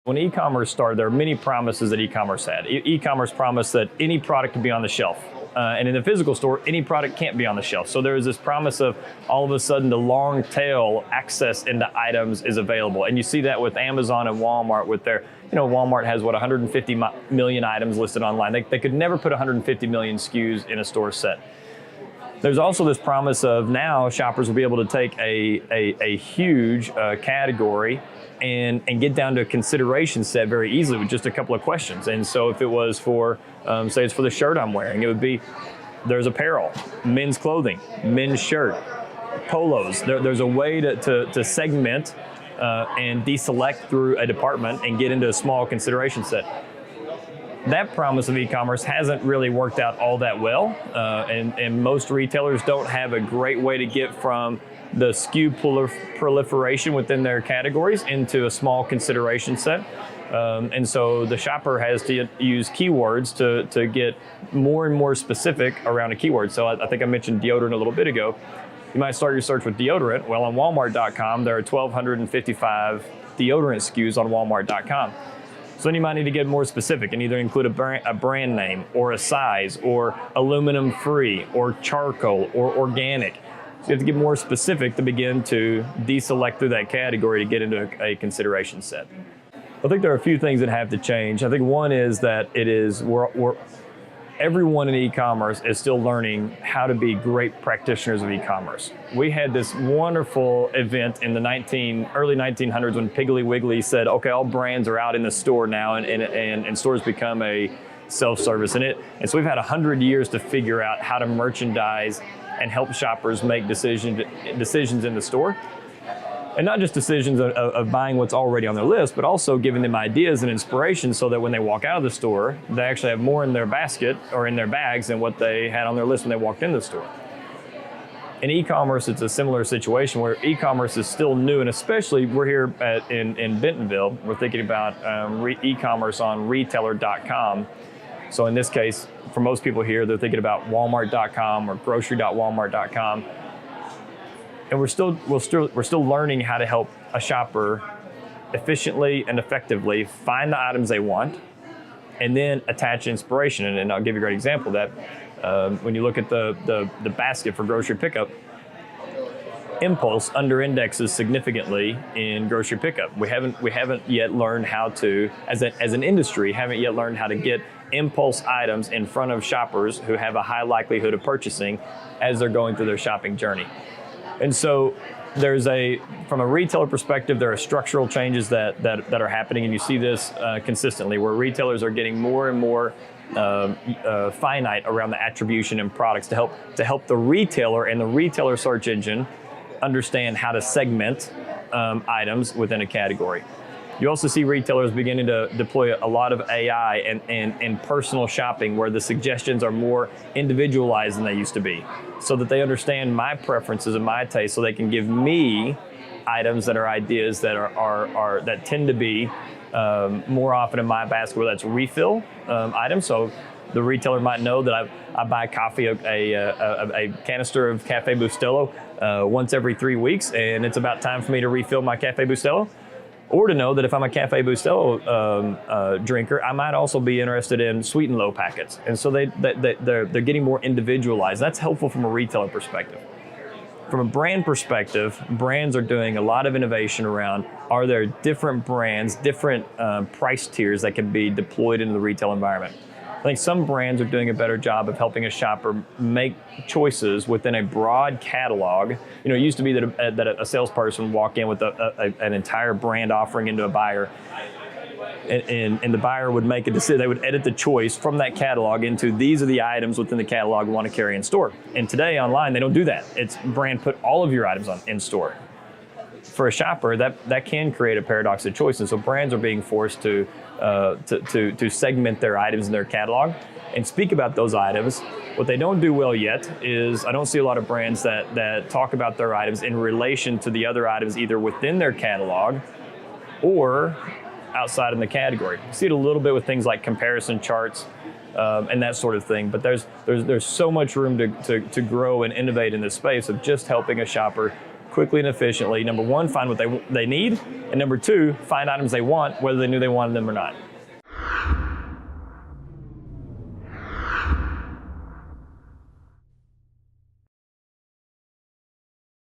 When e-commerce started, there were many promises that e-commerce had. E-commerce promised that any product could be on the shelf. And in the physical store, any product can't be on the shelf. So there was this promise of all of a sudden the long tail access into items is available. And you see that with Amazon and Walmart with their, Walmart has 150 million items listed online. They could never put 150 million SKUs in a store set. There's also this promise of now shoppers will be able to take a huge category and get down to a consideration set very easily with just a couple of questions. And so if it was for, say it's for the shirt I'm wearing, it would be, there's apparel, men's clothing, men's shirt, polos. There's a way to segment and deselect through a department and get into a small consideration set. That promise of e-commerce hasn't really worked out all that well, and most retailers don't have a great way to get from the SKU proliferation within their categories into a small consideration set. And so the shopper has to use keywords to get more and more specific around a keyword. So I think I mentioned deodorant a little bit ago. You might start your search with deodorant. Well, on Walmart.com, there are 1,255 deodorant SKUs on Walmart.com. So then you might need to get more specific and either include a brand name or a size or aluminum free or charcoal or organic. So you have to get more specific to begin to deselect through that category to get into a consideration set. I think there are a few things that have to change. I think one is that everyone in e-commerce is still learning how to be great practitioners of e-commerce. We had this wonderful event in the early 1900s when Piggly Wiggly said, okay, all brands are out in the store now and stores become a self-service. And so we've had 100 years to figure out how to merchandise and help shoppers make decisions in the store. And not just decisions of buying what's already on their list, but also giving them ideas and inspiration so that when they walk out of the store, they actually have more in their basket or in their bags than what they had on their list when they walked in the store. In e-commerce, it's a similar situation where e-commerce is still new, and especially we're here in Bentonville, we're thinking about e-commerce on retailer.com. So in this case, for most people here, they're thinking about walmart.com or grocery.walmart.com. And we're still learning how to help a shopper efficiently and effectively find the items they want and then attach inspiration. And I'll give you a great example of that. When you look at the basket for grocery pickup, impulse under indexes significantly in grocery pickup. We haven't yet learned how to, as an industry, haven't yet learned how to get impulse items in front of shoppers who have a high likelihood of purchasing as they're going through their shopping journey. And so from a retailer perspective, there are structural changes that are happening, and you see this consistently, where retailers are getting more and more finite around the attribution in products to help the retailer and the retailer search engine understand how to segment items within a category. You also see retailers beginning to deploy a lot of AI and personal shopping where the suggestions are more individualized than they used to be, so that they understand my preferences and my taste, so they can give me items that are ideas that that tend to be more often in my basket, where that's refill items. So the retailer might know that I buy coffee, a canister of Cafe Bustelo once every 3 weeks, and it's about time for me to refill my Cafe Bustelo. Or to know that if I'm a Cafe Bustelo drinker, I might also be interested in sweet and low packets. And so they're getting more individualized. That's helpful from a retailer perspective. From a brand perspective, brands are doing a lot of innovation around, are there different brands, different price tiers that can be deployed into the retail environment? I think some brands are doing a better job of helping a shopper make choices within a broad catalog. It used to be that a salesperson would walk in with an entire brand offering into a buyer, and the buyer would make a decision. They would edit the choice from that catalog into, these are the items within the catalog we want to carry in store. And today online, they don't do that. It's brand put all of your items in store. For a shopper, that can create a paradox of choice, and so brands are being forced to segment their items in their catalog and speak about those items. What they don't do well yet is, I don't see a lot of brands that talk about their items in relation to the other items either within their catalog or outside in the category. You see it a little bit with things like comparison charts and that sort of thing, but there's so much room to grow and innovate in this space of just helping a shopper quickly and efficiently. Number one, find what they need, and number two, find items they want, whether they knew they wanted them or not.